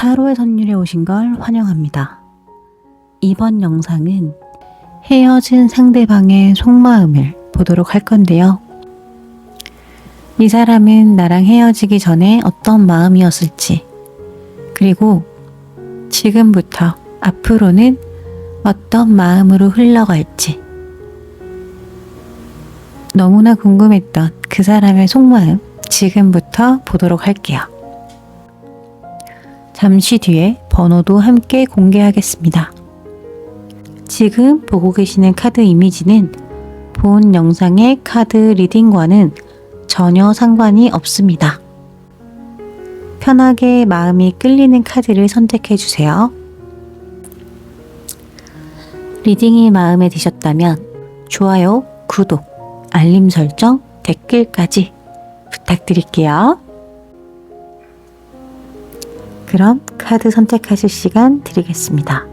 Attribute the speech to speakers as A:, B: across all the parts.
A: 타로의 선율에 오신 걸 환영합니다. 이번 영상은 헤어진 상대방의 속마음을 보도록 할 건데요. 이 사람은 나랑 헤어지기 전에 어떤 마음이었을지, 그리고 지금부터 앞으로는 어떤 마음으로 흘러갈지, 너무나 궁금했던 그 사람의 속마음 지금부터 보도록 할게요. 잠시 뒤에 번호도 함께 공개하겠습니다. 지금 보고 계시는 카드 이미지는 본 영상의 카드 리딩과는 전혀 상관이 없습니다. 편하게 마음이 끌리는 카드를 선택해 주세요. 리딩이 마음에 드셨다면 좋아요, 구독, 알림 설정, 댓글까지 부탁드릴게요. 그럼 카드 선택하실 시간 드리겠습니다.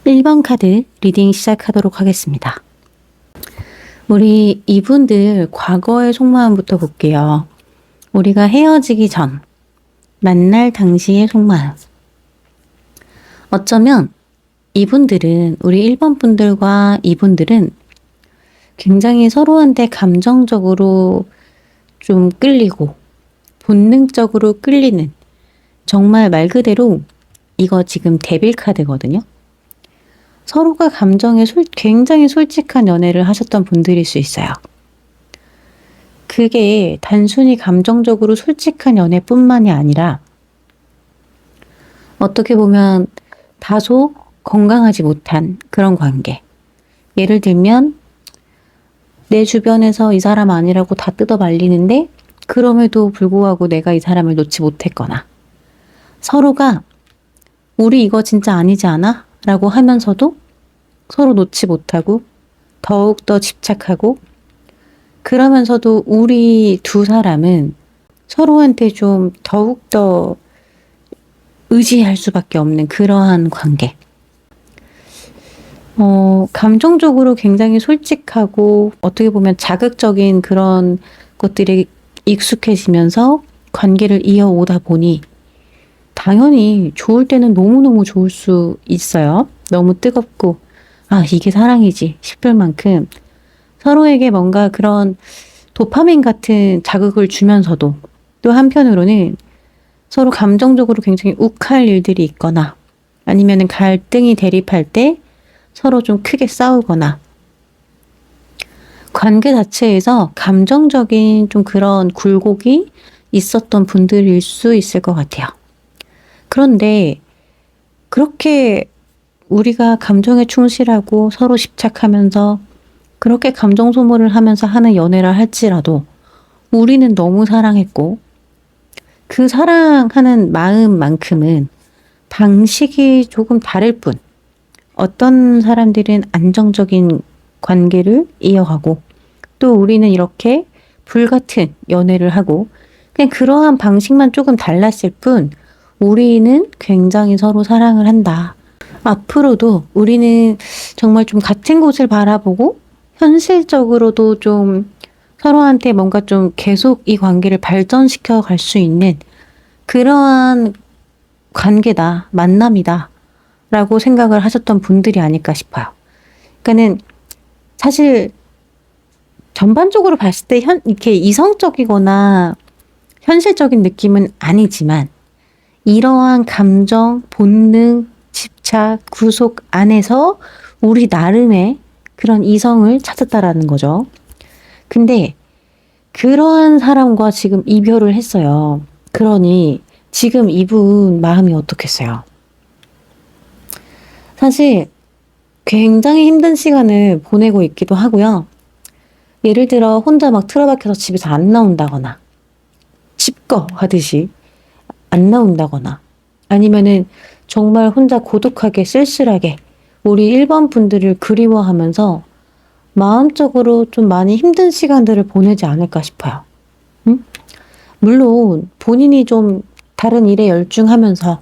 A: 일 번 카드 리딩 시작하도록 하겠습니다. 우리 이분들 과거의 속마음부터 볼게요. 우리가 헤어지기 전, 만날 당시의 속마음. 어쩌면 이분들은, 우리 1번 분들과 이분들은 굉장히 서로한테 감정적으로 좀 끌리고 본능적으로 끌리는, 정말 말 그대로 이거 지금 데빌 카드거든요. 서로가 감정에 굉장히 솔직한 연애를 하셨던 분들일 수 있어요. 그게 단순히 감정적으로 솔직한 연애뿐만이 아니라 어떻게 보면 다소 건강하지 못한 그런 관계. 예를 들면 내 주변에서 이 사람 아니라고 다 뜯어 말리는데 그럼에도 불구하고 내가 이 사람을 놓지 못했거나, 서로가 우리 이거 진짜 아니지 않아? 라고 하면서도 서로 놓지 못하고 더욱더 집착하고, 그러면서도 우리 두 사람은 서로한테 좀 더욱더 의지할 수밖에 없는 그러한 관계. 감정적으로 굉장히 솔직하고 어떻게 보면 자극적인 그런 것들이 익숙해지면서 관계를 이어오다 보니 당연히 좋을 때는 너무너무 좋을 수 있어요. 너무 뜨겁고 이게 사랑이지 싶을 만큼 서로에게 뭔가 그런 도파민 같은 자극을 주면서도, 또 한편으로는 서로 감정적으로 굉장히 욱할 일들이 있거나, 아니면 갈등이 대립할 때 서로 좀 크게 싸우거나, 관계 자체에서 감정적인 좀 그런 굴곡이 있었던 분들일 수 있을 것 같아요. 그런데 그렇게 우리가 감정에 충실하고 서로 집착하면서 그렇게 감정 소모를 하면서 하는 연애를 할지라도 우리는 너무 사랑했고, 그 사랑하는 마음만큼은 방식이 조금 다를 뿐, 어떤 사람들은 안정적인 관계를 이어가고, 또 우리는 이렇게 불같은 연애를 하고, 그냥 그러한 방식만 조금 달랐을 뿐 우리는 굉장히 서로 사랑을 한다. 앞으로도 우리는 정말 좀 같은 곳을 바라보고 현실적으로도 좀 서로한테 뭔가 좀 계속 이 관계를 발전시켜 갈 수 있는 그러한 관계다, 만남이다 라고 생각을 하셨던 분들이 아닐까 싶어요. 그러니까는 사실 전반적으로 봤을 때 이렇게 이성적이거나 현실적인 느낌은 아니지만, 이러한 감정, 본능, 집착, 구속 안에서 우리 나름의 그런 이성을 찾았다라는 거죠. 근데 그러한 사람과 지금 이별을 했어요. 그러니 지금 이분 마음이 어떻겠어요? 사실 굉장히 힘든 시간을 보내고 있기도 하고요. 예를 들어 혼자 막 틀어박혀서 집에서 안 나온다거나 칩거 하듯이 안 나온다거나 아니면은 정말 혼자 고독하게 쓸쓸하게 우리 일반 분들을 그리워하면서 마음적으로 좀 많이 힘든 시간들을 보내지 않을까 싶어요. 응? 물론 본인이 좀 다른 일에 열중하면서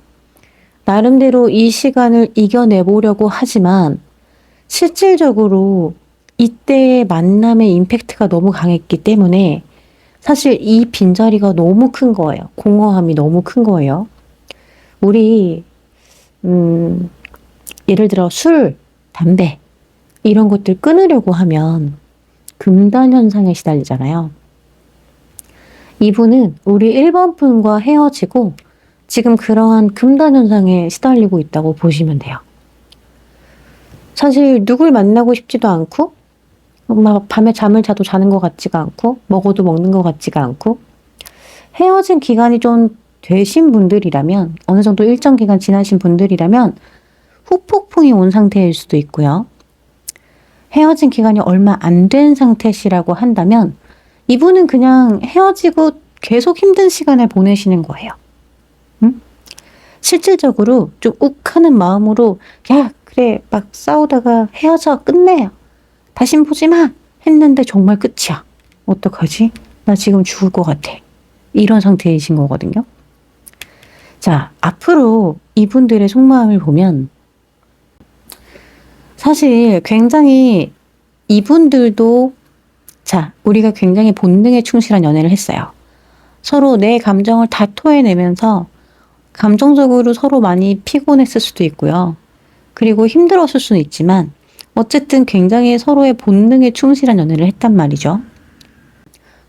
A: 나름대로 이 시간을 이겨내보려고 하지만 실질적으로 이때의 만남의 임팩트가 너무 강했기 때문에 사실 이 빈자리가 너무 큰 거예요. 공허함이 너무 큰 거예요. 우리 예를 들어 술, 담배 이런 것들 끊으려고 하면 금단 현상에 시달리잖아요. 이분은 우리 1번 분과 헤어지고 지금 그러한 금단 현상에 시달리고 있다고 보시면 돼요. 사실 누굴 만나고 싶지도 않고 막 밤에 잠을 자도 자는 것 같지가 않고 먹어도 먹는 것 같지가 않고 헤어진 기간이 좀 되신 분들이라면 어느 정도 일정 기간 지나신 분들이라면 후폭풍이 온 상태일 수도 있고요. 헤어진 기간이 얼마 안 된 상태시라고 한다면 이분은 그냥 헤어지고 계속 힘든 시간을 보내시는 거예요. 응? 실질적으로 좀 욱하는 마음으로 야 그래 막 싸우다가 헤어져 끝내 다신 보지 마 했는데 정말 끝이야. 어떡하지? 나 지금 죽을 것 같아. 이런 상태이신 거거든요. 자, 앞으로 이분들의 속마음을 보면 사실 굉장히 이분들도 자, 우리가 굉장히 본능에 충실한 연애를 했어요. 서로 내 감정을 다 토해내면서 감정적으로 서로 많이 피곤했을 수도 있고요. 그리고 힘들었을 수는 있지만 어쨌든 굉장히 서로의 본능에 충실한 연애를 했단 말이죠.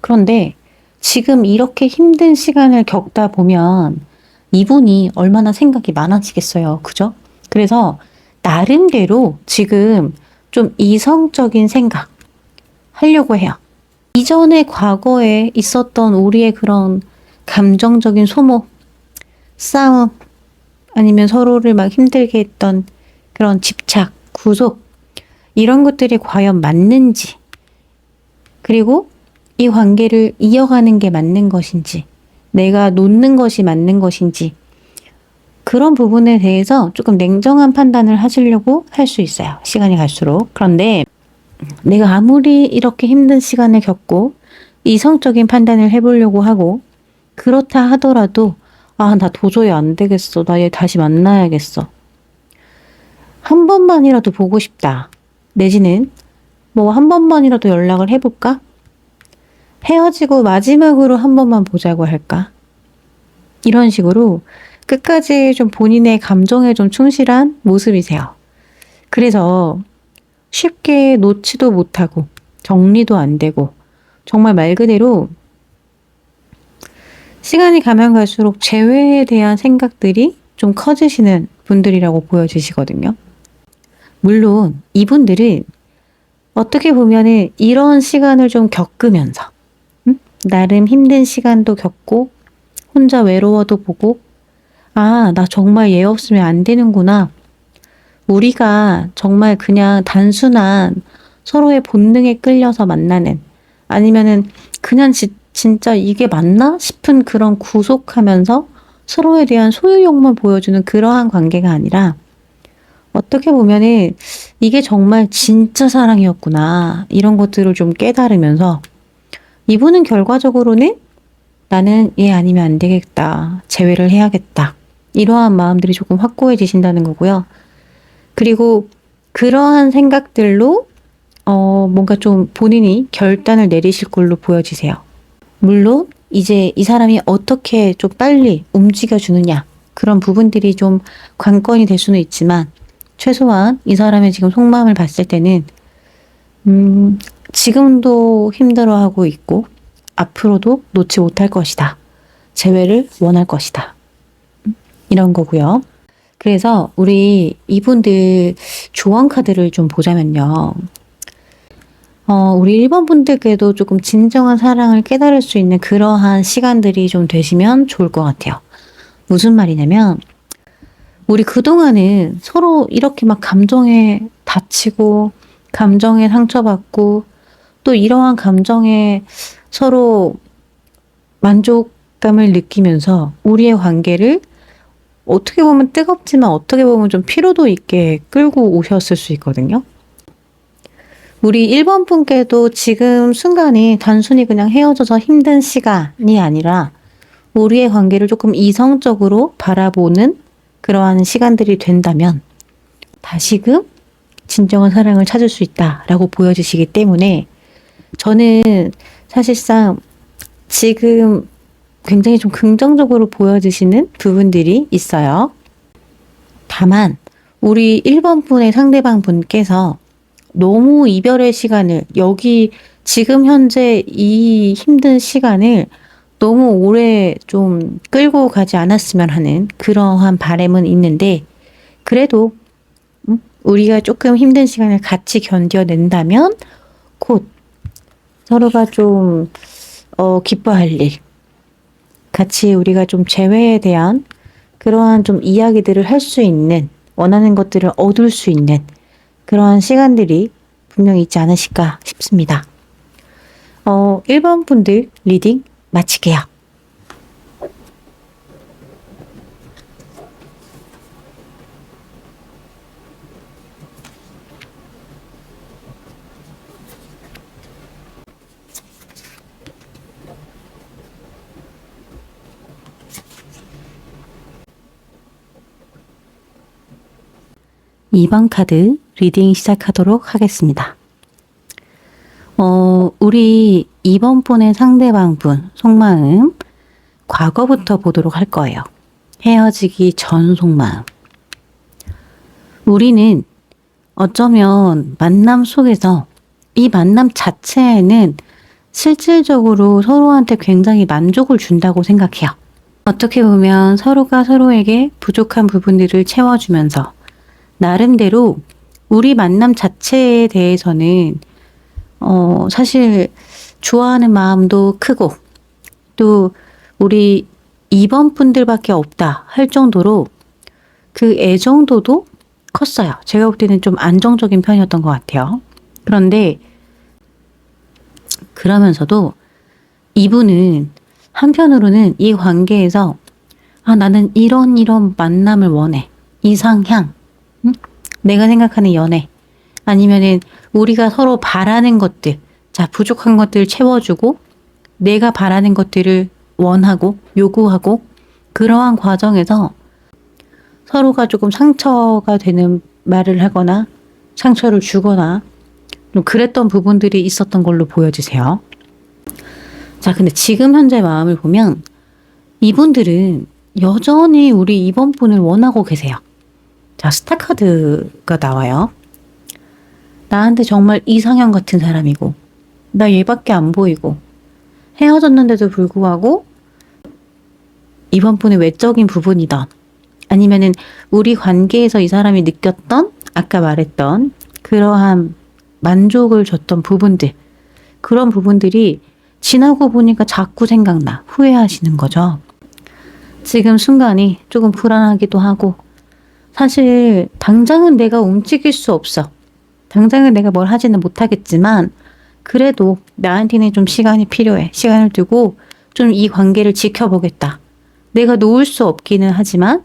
A: 그런데 지금 이렇게 힘든 시간을 겪다 보면 이분이 얼마나 생각이 많아지겠어요. 그죠? 그래서 나름대로 지금 좀 이성적인 생각 하려고 해요. 이전의 과거에 있었던 우리의 그런 감정적인 소모, 싸움, 아니면 서로를 막 힘들게 했던 그런 집착, 구속, 이런 것들이 과연 맞는지, 그리고 이 관계를 이어가는 게 맞는 것인지, 내가 놓는 것이 맞는 것인지, 그런 부분에 대해서 조금 냉정한 판단을 하시려고 할 수 있어요. 시간이 갈수록. 그런데 내가 아무리 이렇게 힘든 시간을 겪고 이성적인 판단을 해보려고 하고 그렇다 하더라도 아, 나 도저히 안 되겠어. 나 얘 다시 만나야겠어. 한 번만이라도 보고 싶다. 내지는 뭐 한 번만이라도 연락을 해볼까? 헤어지고 마지막으로 한 번만 보자고 할까? 이런 식으로 끝까지 좀 본인의 감정에 좀 충실한 모습이세요. 그래서 쉽게 놓지도 못하고 정리도 안 되고 정말 말 그대로 시간이 가면 갈수록 재회에 대한 생각들이 좀 커지시는 분들이라고 보여지시거든요. 물론 이분들은 어떻게 보면은 이런 시간을 좀 겪으면서 나름 힘든 시간도 겪고 혼자 외로워도 보고 아, 나 정말 얘 없으면 안 되는구나. 우리가 정말 그냥 단순한 서로의 본능에 끌려서 만나는 아니면은 그냥 진짜 이게 맞나 싶은 그런 구속하면서 서로에 대한 소유욕만 보여주는 그러한 관계가 아니라 어떻게 보면은 이게 정말 진짜 사랑이었구나. 이런 것들을 좀 깨달으면서 이분은 결과적으로는 나는 얘 아니면 안 되겠다. 재회를 해야겠다. 이러한 마음들이 조금 확고해지신다는 거고요. 그리고 그러한 생각들로 뭔가 좀 본인이 결단을 내리실 걸로 보여지세요. 물론 이제 이 사람이 어떻게 좀 빨리 움직여주느냐 그런 부분들이 좀 관건이 될 수는 있지만 최소한 이 사람의 지금 속마음을 봤을 때는 지금도 힘들어하고 있고 앞으로도 놓지 못할 것이다. 재회를 원할 것이다. 이런 거고요. 그래서 우리 이분들 조언 카드를 좀 보자면요. 우리 1번 분들께도 조금 진정한 사랑을 깨달을 수 있는 그러한 시간들이 좀 되시면 좋을 것 같아요. 무슨 말이냐면, 우리 그동안은 서로 이렇게 막 감정에 다치고, 감정에 상처받고, 또 이러한 감정에 서로 만족감을 느끼면서 우리의 관계를 어떻게 보면 뜨겁지만 어떻게 보면 좀 피로도 있게 끌고 오셨을 수 있거든요. 우리 1번 분께도 지금 순간이 단순히 그냥 헤어져서 힘든 시간이 아니라 우리의 관계를 조금 이성적으로 바라보는 그러한 시간들이 된다면 다시금 진정한 사랑을 찾을 수 있다라고 보여지시기 때문에 저는 사실상 지금 굉장히 좀 긍정적으로 보여지시는 부분들이 있어요. 다만 우리 1번 분의 상대방 분께서 너무 이별의 시간을 여기 지금 현재 이 힘든 시간을 너무 오래 좀 끌고 가지 않았으면 하는 그러한 바람은 있는데 그래도 우리가 조금 힘든 시간을 같이 견뎌낸다면 곧 서로가 좀 기뻐할 일 같이 우리가 좀 재회에 대한 그러한 좀 이야기들을 할 수 있는 원하는 것들을 얻을 수 있는 그러한 시간들이 분명히 있지 않으실까 싶습니다. 1번 분들 리딩 마칠게요. (2번) 카드 리딩 시작하도록 하겠습니다. 우리 2번 분의 상대방 분 속마음 과거부터 보도록 할 거예요. 헤어지기 전 속마음. 우리는 어쩌면 만남 속에서 이 만남 자체에는 실질적으로 서로한테 굉장히 만족을 준다고 생각해요. 어떻게 보면 서로가 서로에게 부족한 부분들을 채워주면서 나름대로 우리 만남 자체에 대해서는 사실 좋아하는 마음도 크고 또 우리 2번 분들밖에 없다 할 정도로 그 애정도도 컸어요. 제가 볼 때는 좀 안정적인 편이었던 것 같아요. 그런데 그러면서도 이분은 한편으로는 이 관계에서 나는 이런 만남을 원해. 이상향. 내가 생각하는 연애. 아니면은 우리가 서로 바라는 것들. 자, 부족한 것들을 채워주고 내가 바라는 것들을 원하고 요구하고 그러한 과정에서 서로가 조금 상처가 되는 말을 하거나 상처를 주거나 좀 그랬던 부분들이 있었던 걸로 보여지세요. 자, 근데 지금 현재 마음을 보면 이분들은 여전히 우리 2번 분을 원하고 계세요. 자, 스타 카드가 나와요. 나한테 정말 이상형 같은 사람이고 나 얘밖에 안 보이고 헤어졌는데도 불구하고 2번 분의 외적인 부분이던 아니면은 우리 관계에서 이 사람이 느꼈던 아까 말했던 그러한 만족을 줬던 부분들 그런 부분들이 지나고 보니까 자꾸 생각나 후회하시는 거죠. 지금 순간이 조금 불안하기도 하고 사실 당장은 내가 움직일 수 없어. 당장은 내가 뭘 하지는 못하겠지만 그래도 나한테는 좀 시간이 필요해. 시간을 두고 좀 이 관계를 지켜보겠다. 내가 놓을 수 없기는 하지만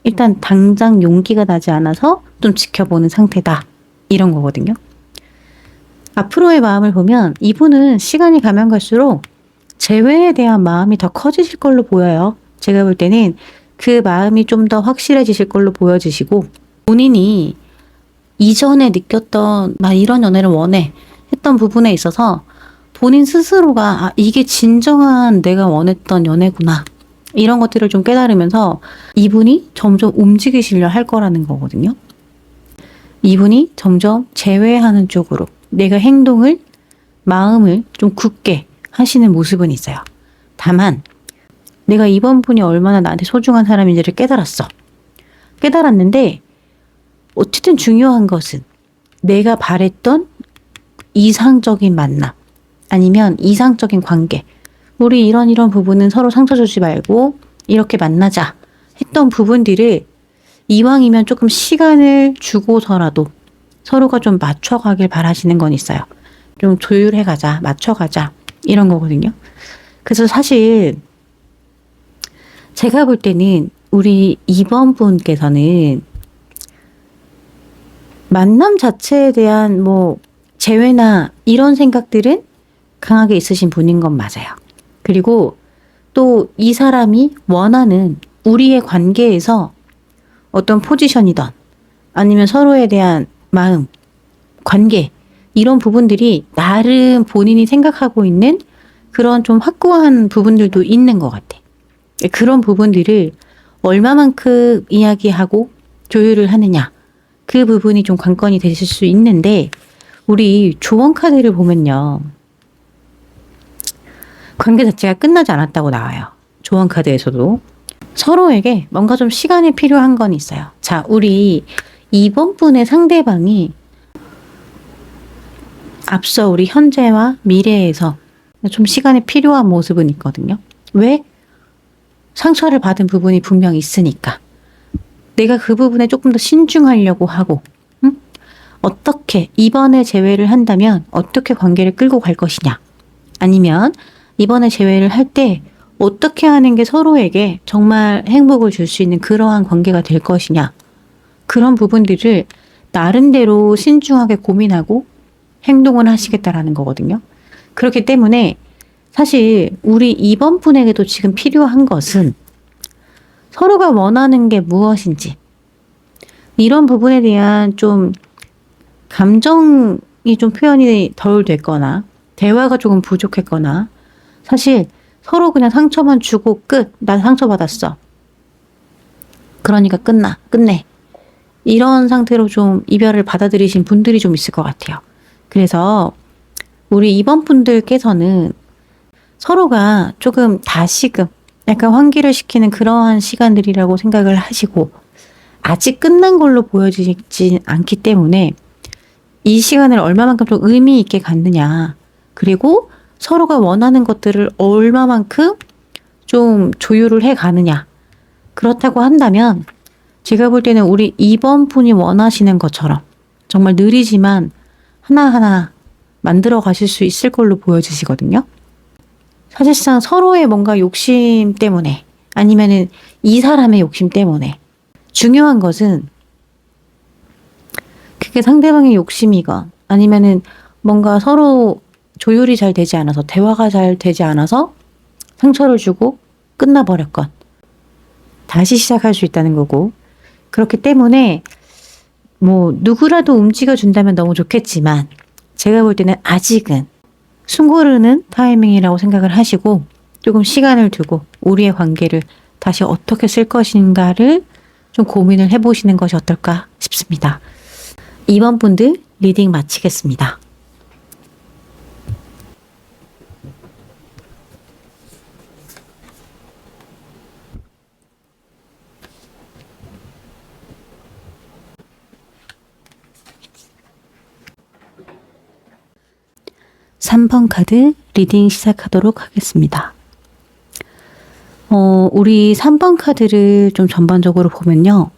A: 일단 당장 용기가 나지 않아서 좀 지켜보는 상태다. 이런 거거든요. 앞으로의 마음을 보면 이분은 시간이 가면 갈수록 재회에 대한 마음이 더 커지실 걸로 보여요. 제가 볼 때는 그 마음이 좀 더 확실해지실 걸로 보여지시고 본인이 이전에 느꼈던 막 이런 연애를 원해 했던 부분에 있어서 본인 스스로가 이게 진정한 내가 원했던 연애구나 이런 것들을 좀 깨달으면서 이분이 점점 움직이시려 할 거라는 거거든요. 이분이 점점 재회하는 쪽으로 내가 행동을 마음을 좀 굳게 하시는 모습은 있어요. 다만 내가 이번 분이 얼마나 나한테 소중한 사람인지를 깨달았어. 깨달았는데 어쨌든 중요한 것은 내가 바랬던 이상적인 만남 아니면 이상적인 관계 우리 이런 부분은 서로 상처 주지 말고 이렇게 만나자 했던 부분들을 이왕이면 조금 시간을 주고서라도 서로가 좀 맞춰가길 바라시는 건 있어요. 좀 조율해가자, 맞춰가자 이런 거거든요. 그래서 사실 제가 볼 때는 우리 2번 분께서는 만남 자체에 대한 뭐 재회나 이런 생각들은 강하게 있으신 분인 건 맞아요. 그리고 또 이 사람이 원하는 우리의 관계에서 어떤 포지션이든 아니면 서로에 대한 마음, 관계 이런 부분들이 나름 본인이 생각하고 있는 그런 좀 확고한 부분들도 있는 것 같아. 그런 부분들을 얼마만큼 이야기하고 조율을 하느냐 그 부분이 좀 관건이 되실 수 있는데 우리 조언 카드를 보면요. 관계 자체가 끝나지 않았다고 나와요. 조언 카드에서도. 서로에게 뭔가 좀 시간이 필요한 건 있어요. 자, 우리 이번 분의 상대방이 앞서 우리 현재와 미래에서 좀 시간이 필요한 모습은 있거든요. 왜? 상처를 받은 부분이 분명히 있으니까. 내가 그 부분에 조금 더 신중하려고 하고, 응? 어떻게 이번에 재회를 한다면 어떻게 관계를 끌고 갈 것이냐. 아니면 이번에 재회를 할 때 어떻게 하는 게 서로에게 정말 행복을 줄 수 있는 그러한 관계가 될 것이냐. 그런 부분들을 나름대로 신중하게 고민하고 행동을 하시겠다라는 거거든요. 그렇기 때문에 사실 우리 이번 분에게도 지금 필요한 것은 서로가 원하는 게 무엇인지 이런 부분에 대한 좀 감정이 좀 표현이 덜 됐거나 대화가 조금 부족했거나 사실 서로 그냥 상처만 주고 끝. 난 상처받았어. 그러니까 끝내. 이런 상태로 좀 이별을 받아들이신 분들이 좀 있을 것 같아요. 그래서 우리 이번 분들께서는 서로가 조금 다시금 약간 환기를 시키는 그러한 시간들이라고 생각을 하시고 아직 끝난 걸로 보여지지 않기 때문에 이 시간을 얼마만큼 좀 의미 있게 갖느냐. 그리고 서로가 원하는 것들을 얼마만큼 좀 조율을 해 가느냐. 그렇다고 한다면 제가 볼 때는 우리 이번 분이 원하시는 것처럼 정말 느리지만 하나하나 만들어 가실 수 있을 걸로 보여지시거든요. 사실상 서로의 뭔가 욕심 때문에 아니면은 이 사람의 욕심 때문에 중요한 것은 그게 상대방의 욕심이건 아니면은 뭔가 서로 조율이 잘 되지 않아서 대화가 잘 되지 않아서 상처를 주고 끝나버렸건 다시 시작할 수 있다는 거고 그렇기 때문에 뭐 누구라도 움직여 준다면 너무 좋겠지만 제가 볼 때는 아직은 숨 고르는 타이밍이라고 생각을 하시고 조금 시간을 두고 우리의 관계를 다시 어떻게 쓸 것인가를 좀 고민을 해보시는 것이 어떨까 싶습니다. 이번 분들 리딩 마치겠습니다. (3번) 카드 리딩 시작하도록 하겠습니다. 우리 3번 카드를 좀 전반적으로 보면요.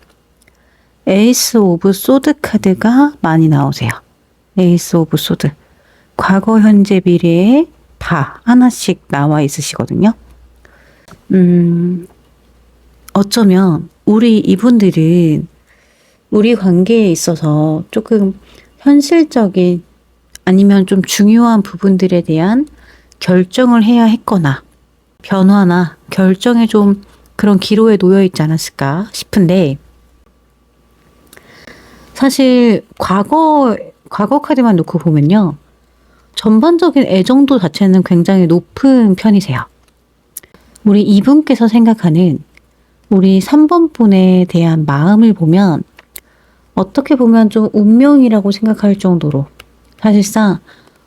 A: 에이스 오브 소드 카드가 많이 나오세요. 에이스 오브 소드. 과거, 현재, 미래에 다 하나씩 나와 있으시거든요. 어쩌면 우리 이분들은 우리 관계에 있어서 조금 현실적인 아니면 좀 중요한 부분들에 대한 결정을 해야 했거나 변화나 결정에 좀 그런 기로에 놓여 있지 않았을까 싶은데 사실 과거 카드만 놓고 보면요. 전반적인 애정도 자체는 굉장히 높은 편이세요. 우리 이분께서 생각하는 우리 3번 분에 대한 마음을 보면 어떻게 보면 좀 운명이라고 생각할 정도로 사실상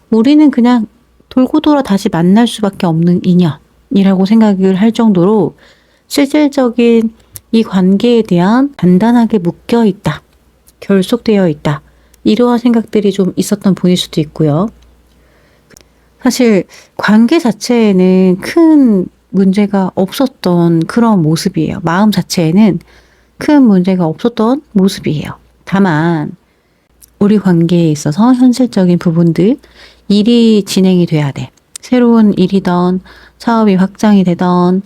A: 우리는 그냥 돌고 돌아 다시 만날 수밖에 없는 인연이라고 생각을 할 정도로 실질적인 이 관계에 대한 단단하게 묶여 있다. 결속되어 있다. 이러한 생각들이 좀 있었던 분일 수도 있고요. 사실 관계 자체에는 큰 문제가 없었던 그런 모습이에요. 마음 자체에는 큰 문제가 없었던 모습이에요. 다만 우리 관계에 있어서 현실적인 부분들, 일이 진행이 돼야 돼. 새로운 일이던 사업이 확장이 되던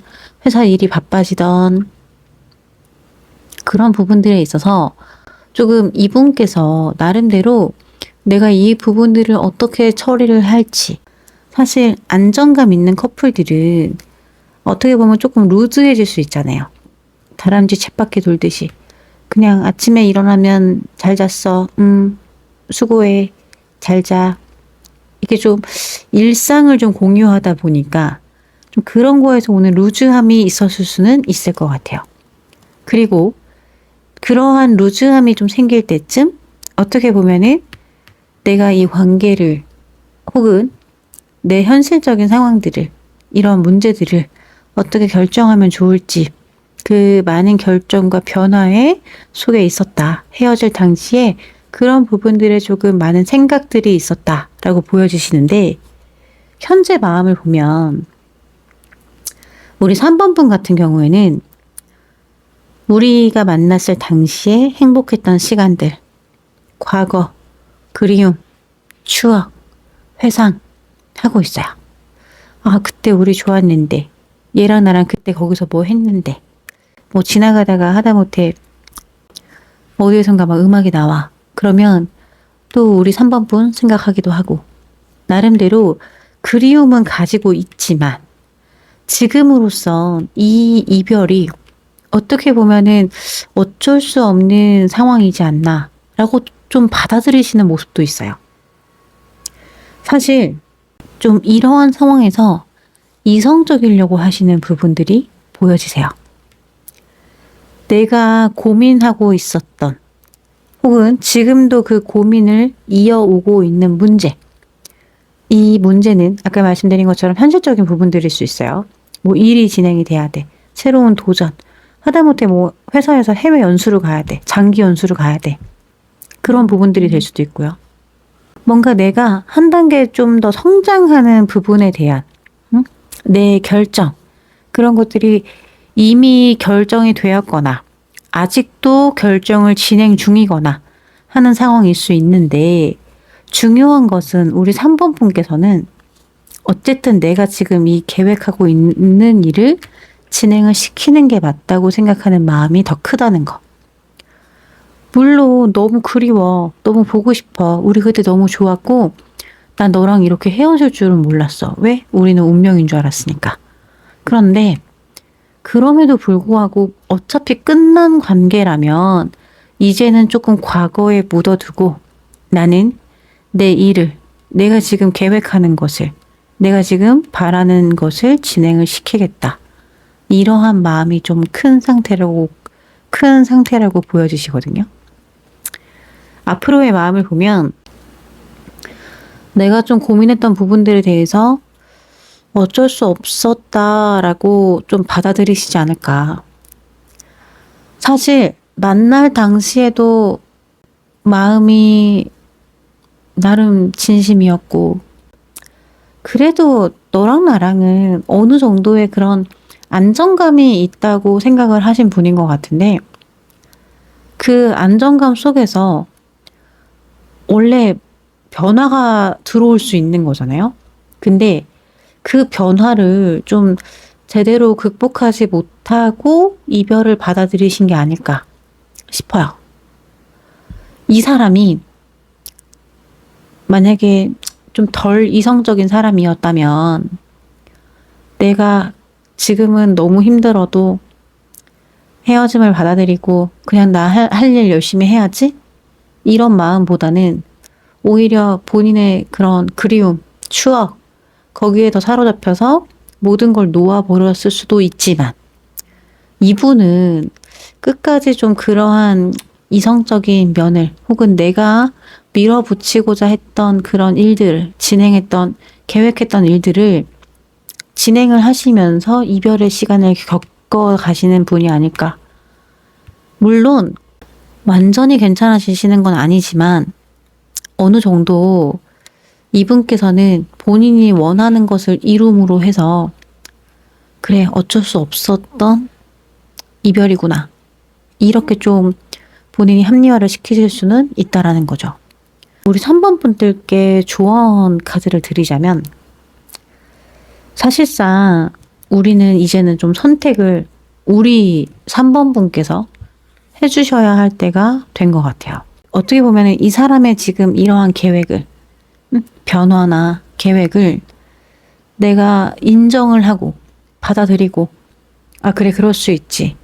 A: 회사 일이 바빠지던 그런 부분들에 있어서 조금 이분께서 나름대로 내가 이 부분들을 어떻게 처리를 할지, 사실 안정감 있는 커플들은 어떻게 보면 조금 루즈해질 수 있잖아요. 다람쥐 쳇바퀴 돌듯이 그냥 아침에 일어나면 잘 잤어, 수고해, 잘 자, 이게 좀 일상을 좀 공유하다 보니까 좀 그런 거에서 오는 루즈함이 있었을 수는 있을 것 같아요. 그리고 그러한 루즈함이 좀 생길 때쯤 어떻게 보면은 내가 이 관계를 혹은 내 현실적인 상황들을, 이런 문제들을 어떻게 결정하면 좋을지, 그 많은 결정과 변화의 속에 있었다. 헤어질 당시에 그런 부분들에 조금 많은 생각들이 있었다라고 보여지시는데, 현재 마음을 보면 우리 3번 분 같은 경우에는 우리가 만났을 당시에 행복했던 시간들, 과거, 그리움, 추억, 회상 하고 있어요. 아, 그때 우리 좋았는데, 얘랑 나랑 그때 거기서 뭐 했는데, 뭐 지나가다가 하다못해 어디에선가 막 음악이 나와. 그러면 또 우리 3번 분 생각하기도 하고, 나름대로 그리움은 가지고 있지만 지금으로선 이 이별이 어떻게 보면은 어쩔 수 없는 상황이지 않나 라고 좀 받아들이시는 모습도 있어요. 사실 좀 이러한 상황에서 이성적이려고 하시는 부분들이 보여지세요. 내가 고민하고 있었던 혹은 지금도 그 고민을 이어오고 있는 문제, 이 문제는 아까 말씀드린 것처럼 현실적인 부분들일 수 있어요. 뭐 일이 진행이 돼야 돼, 새로운 도전, 하다못해 뭐 회사에서 해외 연수를 가야 돼, 장기 연수를 가야 돼, 그런 부분들이 될 수도 있고요. 뭔가 내가 한 단계 좀 더 성장하는 부분에 대한 내 결정, 그런 것들이 이미 결정이 되었거나 아직도 결정을 진행 중이거나 하는 상황일 수 있는데, 중요한 것은 우리 3번 분께서는 어쨌든 내가 지금 이 계획하고 있는 일을 진행을 시키는 게 맞다고 생각하는 마음이 더 크다는 거. 물론 너무 그리워, 너무 보고 싶어, 우리 그때 너무 좋았고 난 너랑 이렇게 헤어질 줄은 몰랐어. 왜? 우리는 운명인 줄 알았으니까. 그런데 그럼에도 불구하고 어차피 끝난 관계라면 이제는 조금 과거에 묻어두고 나는 내 일을, 내가 지금 계획하는 것을, 내가 지금 바라는 것을 진행을 시키겠다. 이러한 마음이 좀 큰 상태라고 보여지시거든요. 앞으로의 마음을 보면 내가 좀 고민했던 부분들에 대해서 어쩔 수 없었다라고 좀 받아들이시지 않을까. 사실 만날 당시에도 마음이 나름 진심이었고, 그래도 너랑 나랑은 어느 정도의 그런 안정감이 있다고 생각을 하신 분인 것 같은데, 그 안정감 속에서 원래 변화가 들어올 수 있는 거잖아요. 근데 그 변화를 좀 제대로 극복하지 못하고 이별을 받아들이신 게 아닐까 싶어요. 이 사람이 만약에 좀 덜 이성적인 사람이었다면 내가 지금은 너무 힘들어도 헤어짐을 받아들이고 그냥 나 할 일 열심히 해야지, 이런 마음보다는 오히려 본인의 그런 그리움, 추억, 거기에 더 사로잡혀서 모든 걸 놓아버렸을 수도 있지만, 이분은 끝까지 좀 그러한 이성적인 면을 혹은 내가 밀어붙이고자 했던 그런 일들, 진행했던, 계획했던 일들을 진행을 하시면서 이별의 시간을 겪어 가시는 분이 아닐까. 물론 완전히 괜찮아지시는 건 아니지만 어느 정도 이분께서는 본인이 원하는 것을 이룸으로 해서 그래, 어쩔 수 없었던 이별이구나. 이렇게 좀 본인이 합리화를 시키실 수는 있다라는 거죠. 우리 3번 분들께 조언 카드를 드리자면, 사실상 우리는 이제는 좀 선택을 우리 3번 분께서 해주셔야 할 때가 된 것 같아요. 어떻게 보면 이 사람의 지금 이러한 계획을, 변화나 계획을 내가 인정을 하고 받아들이고, 아, 그래, 그럴 수 있지.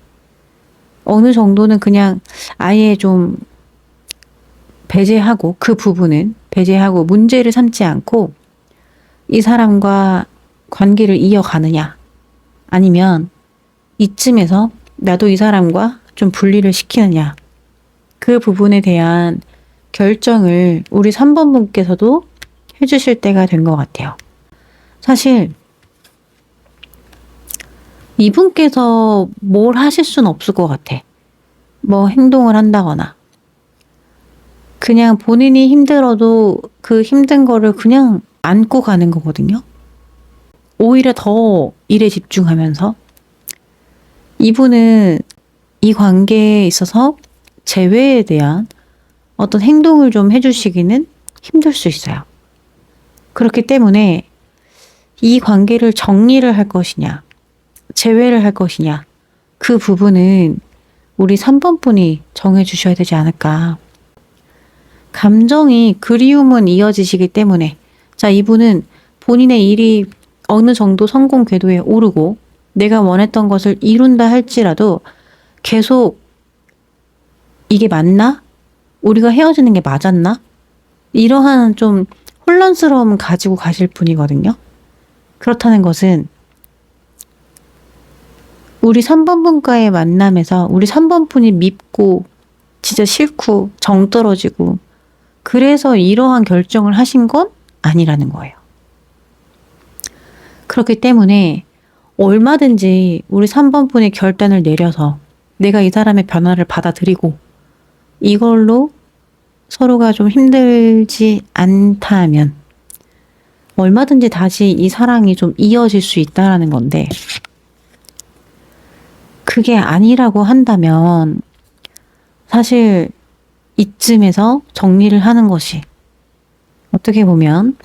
A: 어느 정도는 그냥 아예 좀 배제하고, 그 부분은 배제하고 문제를 삼지 않고 이 사람과 관계를 이어가느냐, 아니면 이쯤에서 나도 이 사람과 좀 분리를 시키느냐, 그 부분에 대한 결정을 우리 3번 분께서도 해주실 때가 된 것 같아요. 사실 이분께서 뭘 하실 수는 없을 것 같아. 뭐 행동을 한다거나. 그냥 본인이 힘들어도 그 힘든 거를 그냥 안고 가는 거거든요. 오히려 더 일에 집중하면서. 이분은 이 관계에 있어서 재회에 대한 어떤 행동을 좀 해주시기는 힘들 수 있어요. 그렇기 때문에 이 관계를 정리를 할 것이냐, 재회를 할 것이냐, 그 부분은 우리 3번 분이 정해주셔야 되지 않을까. 감정이 그리움은 이어지시기 때문에, 자, 이분은 본인의 일이 어느 정도 성공 궤도에 오르고 내가 원했던 것을 이룬다 할지라도 계속 이게 맞나? 우리가 헤어지는 게 맞았나? 이러한 좀 혼란스러움을 가지고 가실 분이거든요. 그렇다는 것은 우리 3번 분과의 만남에서 우리 3번 분이 밉고 진짜 싫고 정 떨어지고 그래서 이러한 결정을 하신 건 아니라는 거예요. 그렇기 때문에 얼마든지 우리 3번 분이 결단을 내려서 내가 이 사람의 변화를 받아들이고 이걸로 서로가 좀 힘들지 않다면 얼마든지 다시 이 사랑이 좀 이어질 수 있다라는 건데, 그게 아니라고 한다면 사실 이쯤에서 정리를 하는 것이, 어떻게 보면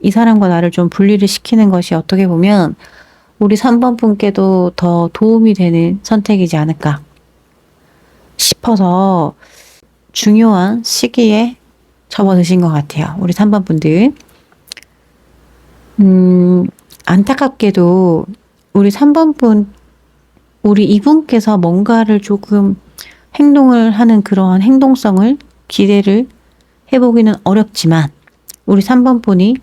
A: 이 사람과 나를 좀 분리를 시키는 것이 어떻게 보면 우리 3번 분께도 더 도움이 되는 선택이지 않을까 싶어서 중요한 시기에 접어드신 것 같아요. 우리 3번 분들. 안타깝게도 우리 3번 분, 우리 이분께서 뭔가를 조금 행동을 하는 그러한 행동성을 기대를 해보기는 어렵지만 우리 3번 분이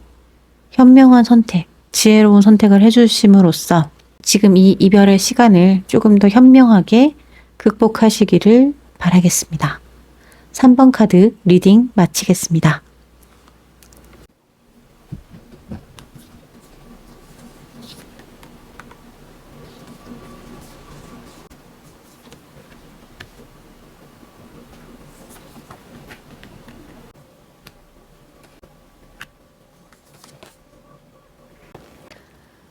A: 현명한 선택, 지혜로운 선택을 해주심으로써 지금 이 이별의 시간을 조금 더 현명하게 극복하시기를 바라겠습니다. 3번 카드 리딩 마치겠습니다.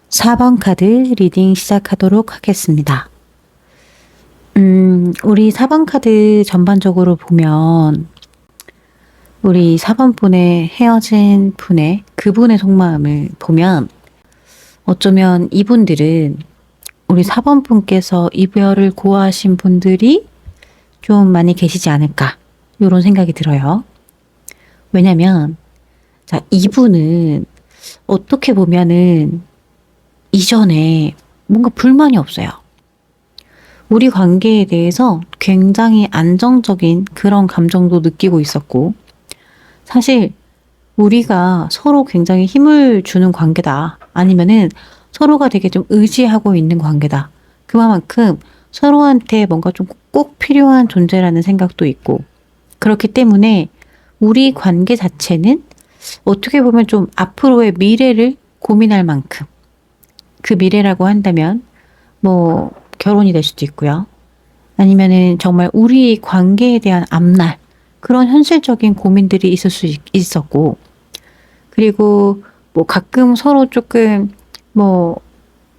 A: (4번) 카드 리딩 시작하도록 하겠습니다. 우리 4번 카드 전반적으로 보면 우리 4번 분의 헤어진 분의 그분의 속마음을 보면 어쩌면 이분들은 우리 4번 분께서 이별을 고하신 분들이 좀 많이 계시지 않을까 이런 생각이 들어요. 왜냐면 자, 이분은 어떻게 보면은 이전에 뭔가 불만이 없어요. 우리 관계에 대해서 굉장히 안정적인 그런 감정도 느끼고 있었고, 사실 우리가 서로 굉장히 힘을 주는 관계다. 아니면은 서로가 되게 좀 의지하고 있는 관계다. 그만큼 서로한테 뭔가 좀 꼭 필요한 존재라는 생각도 있고, 그렇기 때문에 우리 관계 자체는 어떻게 보면 좀 앞으로의 미래를 고민할 만큼, 그 미래라고 한다면 뭐 결혼이 될 수도 있고요. 아니면은 정말 우리 관계에 대한 앞날, 그런 현실적인 고민들이 있을 수 있었고, 그리고 뭐 가끔 서로 조금 뭐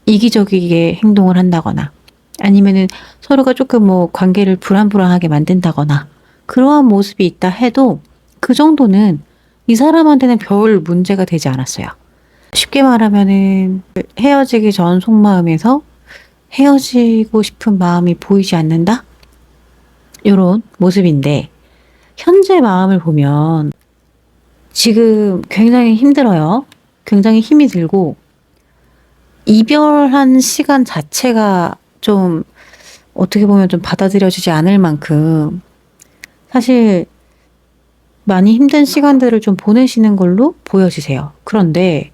A: 이기적이게 행동을 한다거나 아니면은 서로가 조금 뭐 관계를 불안불안하게 만든다거나 그러한 모습이 있다 해도 그 정도는 이 사람한테는 별 문제가 되지 않았어요. 쉽게 말하면은 헤어지기 전 속마음에서 헤어지고 싶은 마음이 보이지 않는다? 이런 모습인데 현재 마음을 보면 지금 굉장히 힘들어요. 굉장히 힘이 들고 이별한 시간 자체가 좀 어떻게 보면 좀 받아들여지지 않을 만큼 사실 많이 힘든 시간들을 좀 보내시는 걸로 보여지세요. 그런데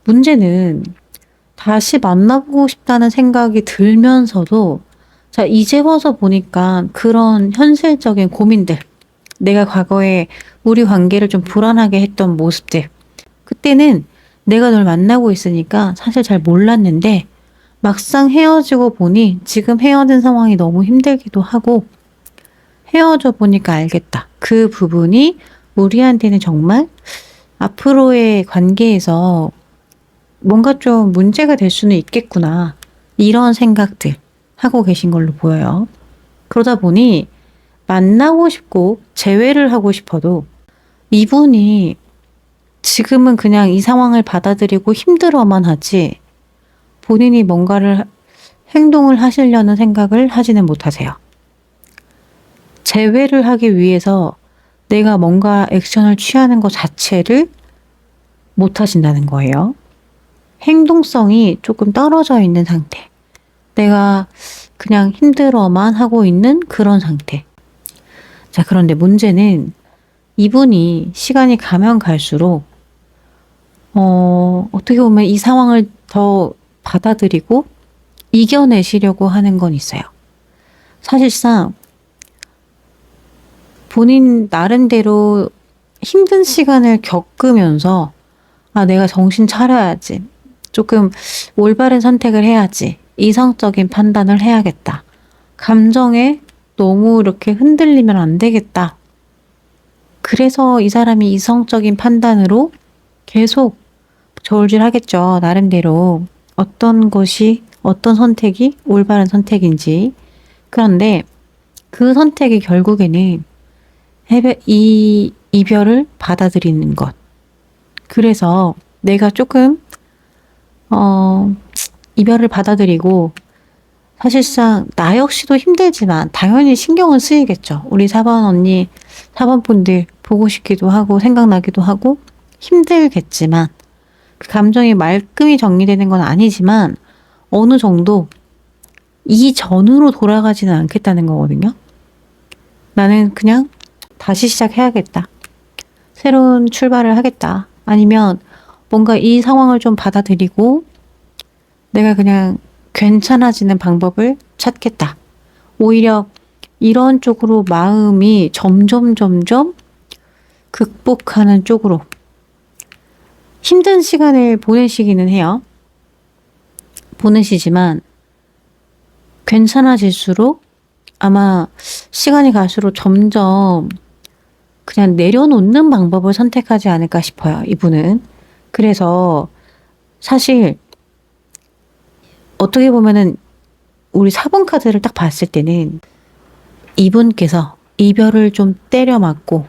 A: 문제는 다시 만나보고 싶다는 생각이 들면서도 자, 이제 와서 보니까 그런 현실적인 고민들, 내가 과거에 우리 관계를 좀 불안하게 했던 모습들, 그때는 내가 널 만나고 있으니까 사실 잘 몰랐는데 막상 헤어지고 보니 지금 헤어진 상황이 너무 힘들기도 하고 헤어져 보니까 알겠다. 그 부분이 우리한테는 정말 앞으로의 관계에서 뭔가 좀 문제가 될 수는 있겠구나. 이런 생각들 하고 계신 걸로 보여요. 그러다 보니 만나고 싶고 재회를 하고 싶어도 이분이 지금은 그냥 이 상황을 받아들이고 힘들어만 하지 본인이 뭔가를 행동을 하시려는 생각을 하지는 못하세요. 재회를 하기 위해서 내가 뭔가 액션을 취하는 것 자체를 못 하신다는 거예요. 행동성이 조금 떨어져 있는 상태. 내가 그냥 힘들어만 하고 있는 그런 상태. 자, 그런데 문제는 이분이 시간이 가면 갈수록 어떻게 보면 이 상황을 더 받아들이고 이겨내시려고 하는 건 있어요. 사실상 본인 나름대로 힘든 시간을 겪으면서 아, 내가 정신 차려야지. 조금 올바른 선택을 해야지. 이성적인 판단을 해야겠다. 감정에 너무 이렇게 흔들리면 안 되겠다. 그래서 이 사람이 이성적인 판단으로 계속 저울질하겠죠. 나름대로 어떤 것이 어떤 선택이 올바른 선택인지. 그런데 그 선택이 결국에는 이 이별을 받아들이는 것. 그래서 내가 조금 이별을 받아들이고 사실상 나 역시도 힘들지만 당연히 신경은 쓰이겠죠. 우리 4번 언니, 4번 분들 보고 싶기도 하고 생각나기도 하고 힘들겠지만 그 감정이 말끔히 정리되는 건 아니지만 어느 정도 이전으로 돌아가지는 않겠다는 거거든요. 나는 그냥 다시 시작해야겠다. 새로운 출발을 하겠다. 아니면 뭔가 이 상황을 좀 받아들이고 내가 그냥 괜찮아지는 방법을 찾겠다. 오히려 이런 쪽으로 마음이 점점 극복하는 쪽으로 힘든 시간을 보내시기는 해요. 보내시지만 괜찮아질수록 아마 시간이 갈수록 점점 그냥 내려놓는 방법을 선택하지 않을까 싶어요. 이분은. 그래서 사실 어떻게 보면은 우리 4번 카드를 딱 봤을 때는 이분께서 이별을 좀 때려 맞고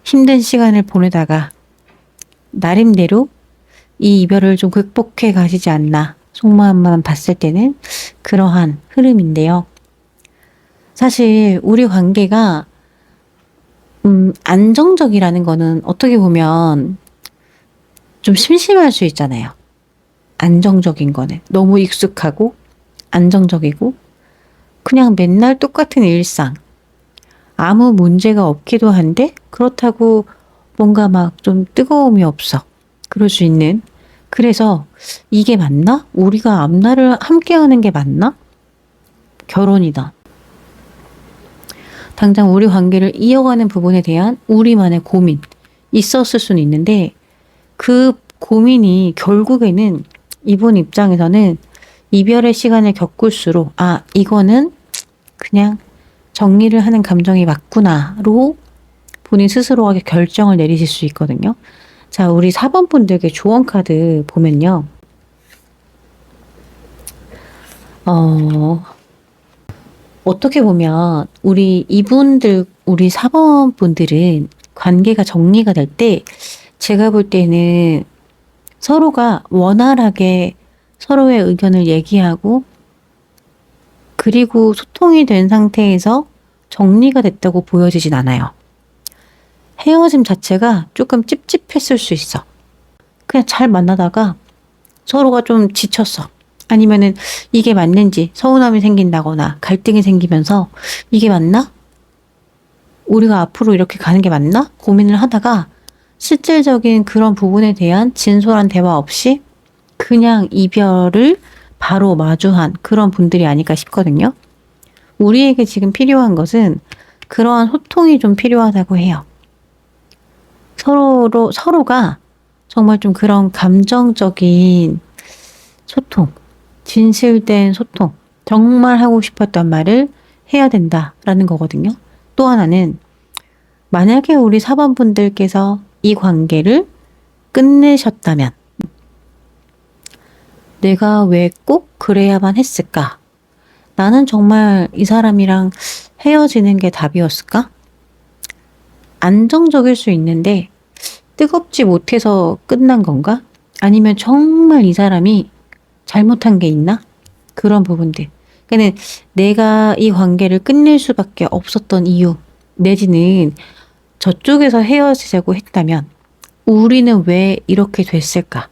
A: 힘든 시간을 보내다가 나름대로 이 이별을 좀 극복해 가시지 않나 속마음만 봤을 때는 그러한 흐름인데요. 사실 우리 관계가 안정적이라는 거는 어떻게 보면 좀 심심할 수 있잖아요. 안정적인 거는 너무 익숙하고 안정적이고 그냥 맨날 똑같은 일상 아무 문제가 없기도 한데 그렇다고 뭔가 막 좀 뜨거움이 없어. 그럴 수 있는. 그래서 이게 맞나? 우리가 앞날을 함께 하는 게 맞나? 결혼이다. 당장 우리 관계를 이어가는 부분에 대한 우리만의 고민 있었을 수는 있는데 그 고민이 결국에는 이분 입장에서는 이별의 시간을 겪을수록 아, 이거는 그냥 정리를 하는 감정이 맞구나로 본인 스스로가 결정을 내리실 수 있거든요. 자, 우리 4번 분들께 조언 카드 보면요. 어, 어떻게 보면 우리 4번 분들은 관계가 정리가 될 때 제가 볼 때는 서로가 원활하게 서로의 의견을 얘기하고 그리고 소통이 된 상태에서 정리가 됐다고 보여지진 않아요. 헤어짐 자체가 조금 찝찝했을 수 있어. 그냥 잘 만나다가 서로가 좀 지쳤어. 아니면은 이게 맞는지 서운함이 생긴다거나 갈등이 생기면서 이게 맞나? 우리가 앞으로 이렇게 가는 게 맞나? 고민을 하다가 실질적인 그런 부분에 대한 진솔한 대화 없이 그냥 이별을 바로 마주한 그런 분들이 아닐까 싶거든요. 우리에게 지금 필요한 것은 그러한 소통이 좀 필요하다고 해요. 서로가 정말 좀 그런 감정적인 소통, 진실된 소통, 정말 하고 싶었던 말을 해야 된다라는 거거든요. 또 하나는 만약에 우리 4번 분들께서 이 관계를 끝내셨다면 내가 왜 꼭 그래야만 했을까? 나는 정말 이 사람이랑 헤어지는 게 답이었을까? 안정적일 수 있는데 뜨겁지 못해서 끝난 건가? 아니면 정말 이 사람이 잘못한 게 있나? 그런 부분들. 그러니까 내가 이 관계를 끝낼 수밖에 없었던 이유, 내지는 저쪽에서 헤어지자고 했다면 우리는 왜 이렇게 됐을까?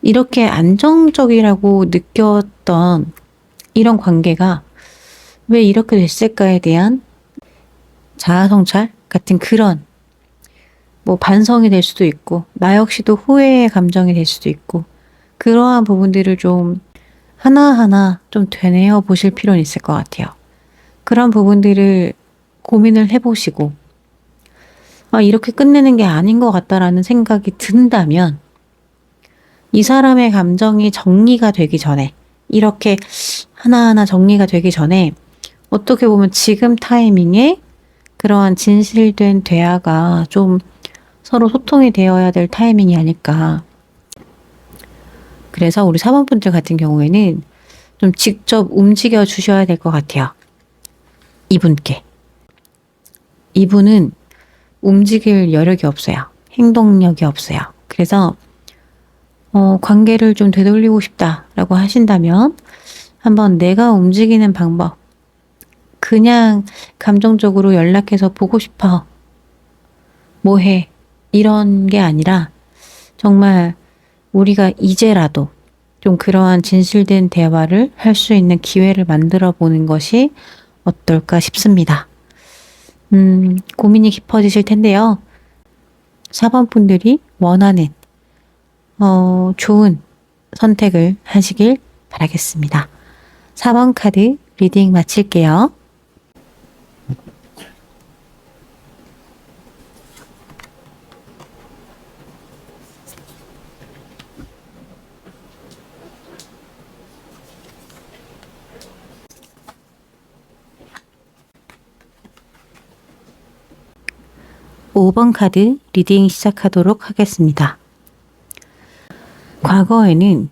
A: 이렇게 안정적이라고 느꼈던 이런 관계가 왜 이렇게 됐을까에 대한 자아성찰 같은 그런 반성이 될 수도 있고 나 역시도 후회의 감정이 될 수도 있고 그러한 부분들을 좀 하나하나 좀 되뇌어 보실 필요는 있을 것 같아요. 그런 부분들을 고민을 해보시고 이렇게 끝내는 게 아닌 것 같다라는 생각이 든다면 이 사람의 감정이 정리가 되기 전에 이렇게 하나하나 정리가 되기 전에 어떻게 보면 지금 타이밍에 그러한 진실된 대화가 좀 서로 소통이 되어야 될 타이밍이 아닐까. 그래서 우리 4번 분들 같은 경우에는 좀 직접 움직여 주셔야 될 것 같아요. 이분께. 이분은 움직일 여력이 없어요. 행동력이 없어요. 그래서 관계를 좀 되돌리고 싶다라고 하신다면 한번 내가 움직이는 방법, 그냥 감정적으로 연락해서 보고 싶어, 뭐 해, 이런 게 아니라 정말 우리가 이제라도 좀 그러한 진실된 대화를 할 수 있는 기회를 만들어 보는 것이 어떨까 싶습니다. 고민이 깊어지실 텐데요. 4번 분들이 원하는 좋은 선택을 하시길 바라겠습니다. 4번 카드 리딩 마칠게요. (5번) 카드 리딩 시작하도록 하겠습니다. 과거에는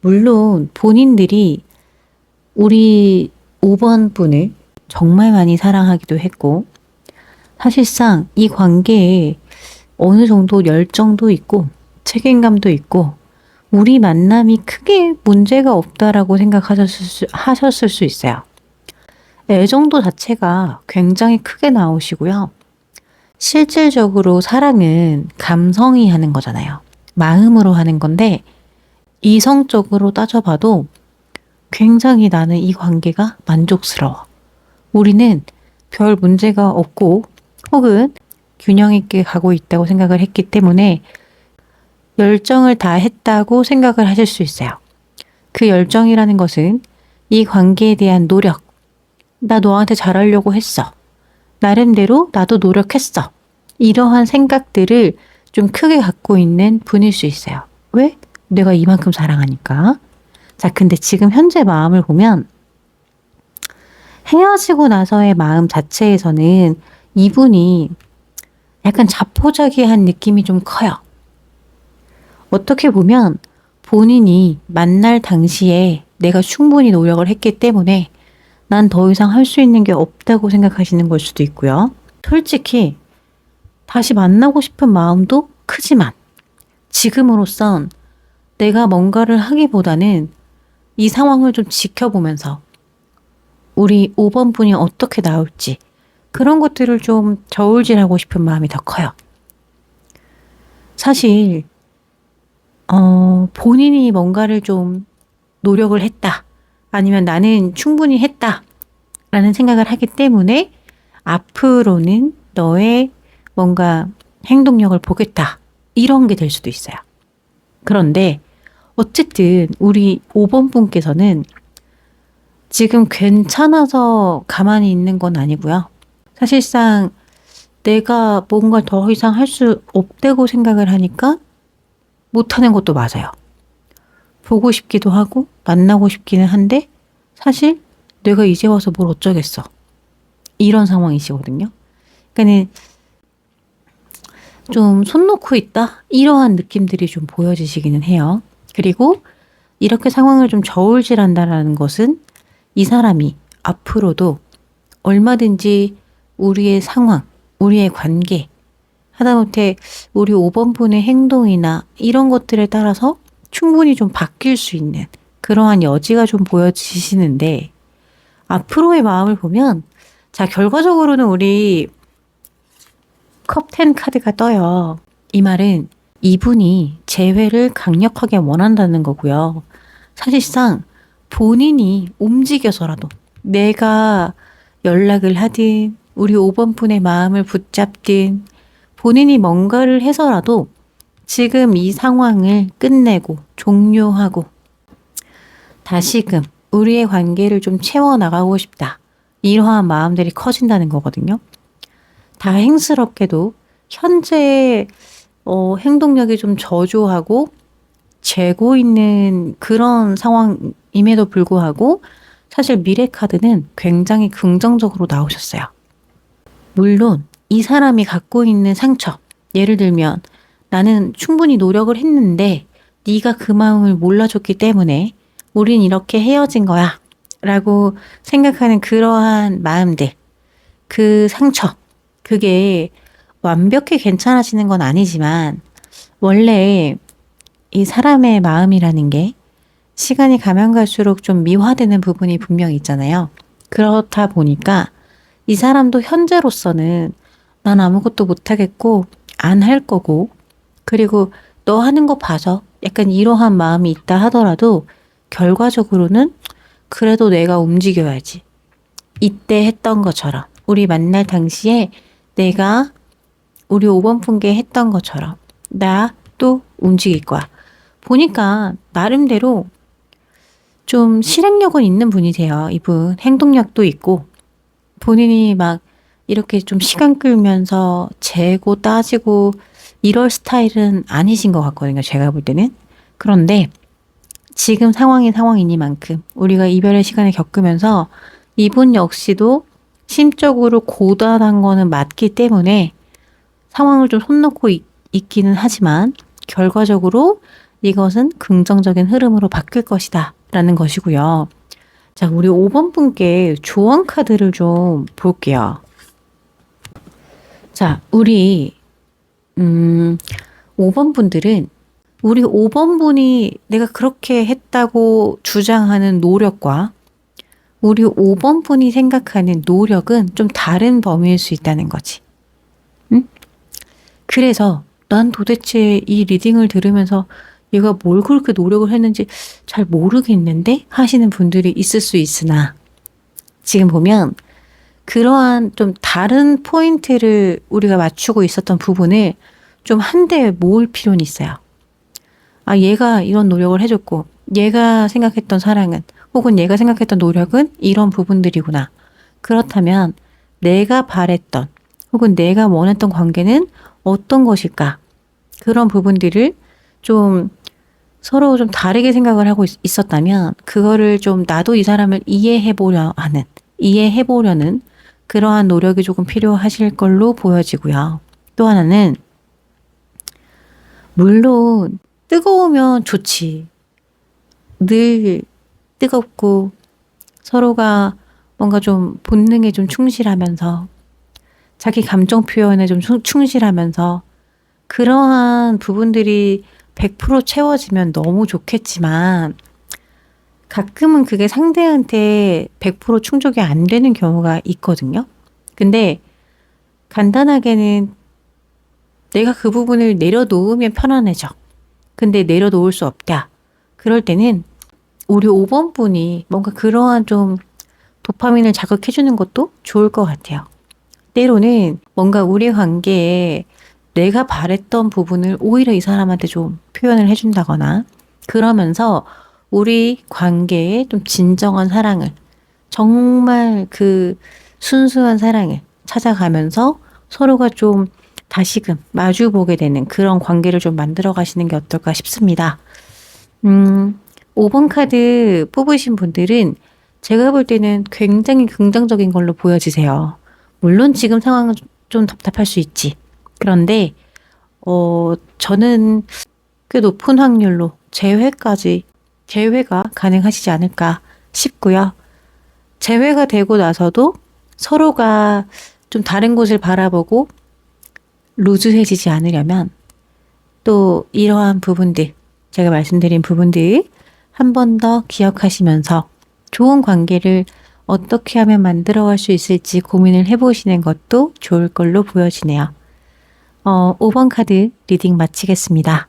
A: 물론 본인들이 우리 5번 분을 정말 많이 사랑하기도 했고 사실상 이 관계에 어느 정도 열정도 있고 책임감도 있고 우리 만남이 크게 문제가 없다라고 하셨을 수 있어요. 애정도 자체가 굉장히 크게 나오시고요. 실질적으로 사랑은 감성이 하는 거잖아요. 마음으로 하는 건데 이성적으로 따져봐도 굉장히 나는 이 관계가 만족스러워. 우리는 별 문제가 없고 혹은 균형 있게 가고 있다고 생각을 했기 때문에 열정을 다했다고 생각을 하실 수 있어요. 그 열정이라는 것은 이 관계에 대한 노력. 나 너한테 잘하려고 했어. 나름대로 나도 노력했어. 이러한 생각들을 좀 크게 갖고 있는 분일 수 있어요. 왜? 내가 이만큼 사랑하니까. 자, 근데 지금 현재 마음을 보면 헤어지고 나서의 마음 자체에서는 이분이 약간 자포자기한 느낌이 좀 커요. 어떻게 보면 본인이 만날 당시에 내가 충분히 노력을 했기 때문에 난 더 이상 할 수 있는 게 없다고 생각하시는 걸 수도 있고요. 솔직히 다시 만나고 싶은 마음도 크지만 지금으로선 내가 뭔가를 하기보다는 이 상황을 좀 지켜보면서 우리 5번 분이 어떻게 나올지 그런 것들을 좀 저울질하고 싶은 마음이 더 커요. 사실 본인이 뭔가를 좀 노력을 했다. 아니면 나는 충분히 했다. 라는 생각을 하기 때문에 앞으로는 너의 뭔가 행동력을 보겠다. 이런 게 될 수도 있어요. 그런데 어쨌든 우리 5번 분께서는 지금 괜찮아서 가만히 있는 건 아니고요. 사실상 내가 뭔가 더 이상 할 수 없다고 생각을 하니까 못하는 것도 맞아요. 보고 싶기도 하고 만나고 싶기는 한데 사실 내가 이제 와서 뭘 어쩌겠어. 이런 상황이시거든요. 그러니까는 좀 손 놓고 있다? 이러한 느낌들이 좀 보여지시기는 해요. 그리고 이렇게 상황을 좀 저울질한다라는 것은 이 사람이 앞으로도 얼마든지 우리의 상황, 우리의 관계, 하다못해 우리 5번 분의 행동이나 이런 것들에 따라서 충분히 좀 바뀔 수 있는 그러한 여지가 좀 보여지시는데 앞으로의 마음을 보면 자 결과적으로는 우리 컵10 카드가 떠요. 이 말은 이분이 재회를 강력하게 원한다는 거고요. 사실상 본인이 움직여서라도 내가 연락을 하든 우리 5번 분의 마음을 붙잡든 본인이 뭔가를 해서라도 지금 이 상황을 끝내고 종료하고 다시금 우리의 관계를 좀 채워나가고 싶다. 이러한 마음들이 커진다는 거거든요. 다행스럽게도 현재의 행동력이 좀 저조하고 재고 있는 그런 상황임에도 불구하고 사실 미래 카드는 굉장히 긍정적으로 나오셨어요. 물론 이 사람이 갖고 있는 상처, 예를 들면 나는 충분히 노력을 했는데 네가 그 마음을 몰라줬기 때문에 우린 이렇게 헤어진 거야 라고 생각하는 그러한 마음들, 그 상처, 그게 완벽히 괜찮아지는 건 아니지만 원래 이 사람의 마음이라는 게 시간이 가면 갈수록 좀 미화되는 부분이 분명히 있잖아요. 그렇다 보니까 이 사람도 현재로서는 난 아무것도 못하겠고 안 할 거고 그리고 너 하는 거 봐서 약간 이러한 마음이 있다 하더라도 결과적으로는 그래도 내가 움직여야지. 이때 했던 것처럼 우리 만날 당시에 내가 우리 5번 분께 했던 것처럼 나 또 움직일 거야. 보니까 나름대로 좀 실행력은 있는 분이세요. 이분 행동력도 있고 본인이 막 이렇게 좀 시간 끌면서 재고 따지고 이럴 스타일은 아니신 것 같거든요. 제가 볼 때는. 그런데 지금 상황이 상황이니만큼 우리가 이별의 시간을 겪으면서 이분 역시도 심적으로 고단한 거는 맞기 때문에 상황을 좀 손 놓고 있기는 하지만 결과적으로 이것은 긍정적인 흐름으로 바뀔 것이다 라는 것이고요. 자, 우리 5번 분께 조언 카드를 좀 볼게요. 자, 우리 5번 분들은 우리 5번 분이 내가 그렇게 했다고 주장하는 노력과 우리 5번 분이 생각하는 노력은 좀 다른 범위일 수 있다는 거지. 응? 그래서 난 도대체 이 리딩을 들으면서 얘가 뭘 그렇게 노력을 했는지 잘 모르겠는데 하시는 분들이 있을 수 있으나 지금 보면 그러한 좀 다른 포인트를 우리가 맞추고 있었던 부분을 좀 한데 모을 필요는 있어요. 아, 얘가 이런 노력을 해줬고 얘가 생각했던 사랑은 혹은 얘가 생각했던 노력은 이런 부분들이구나. 그렇다면 내가 바랬던 혹은 내가 원했던 관계는 어떤 것일까? 그런 부분들을 좀 서로 좀 다르게 생각을 하고 있었다면 그거를 좀 나도 이 사람을 이해해보려는 그러한 노력이 조금 필요하실 걸로 보여지고요. 또 하나는 물론 뜨거우면 좋지. 늘 뜨겁고 서로가 뭔가 좀 본능에 좀 충실하면서 자기 감정 표현에 좀 충실하면서 그러한 부분들이 100% 채워지면 너무 좋겠지만 가끔은 그게 상대한테 100% 충족이 안 되는 경우가 있거든요. 근데 간단하게는 내가 그 부분을 내려놓으면 편안해져. 근데 내려놓을 수 없다. 그럴 때는 우리 5번 분이 뭔가 그러한 좀 도파민을 자극해주는 것도 좋을 것 같아요. 때로는 뭔가 우리 관계에 내가 바랬던 부분을 오히려 이 사람한테 좀 표현을 해준다거나 그러면서 우리 관계에 좀 진정한 사랑을 정말 그 순수한 사랑을 찾아가면서 서로가 좀 다시금 마주보게 되는 그런 관계를 좀 만들어 가시는 게 어떨까 싶습니다. 5번 카드 뽑으신 분들은 제가 볼 때는 굉장히 긍정적인 걸로 보여지세요. 물론 지금 상황은 좀 답답할 수 있지. 그런데 저는 꽤 높은 확률로 재회가 가능하시지 않을까 싶고요. 재회가 되고 나서도 서로가 좀 다른 곳을 바라보고 루즈해지지 않으려면 또 이러한 부분들, 제가 말씀드린 부분들 한 번 더 기억하시면서 좋은 관계를 어떻게 하면 만들어갈 수 있을지 고민을 해보시는 것도 좋을 걸로 보여지네요. 5번 카드 리딩 마치겠습니다.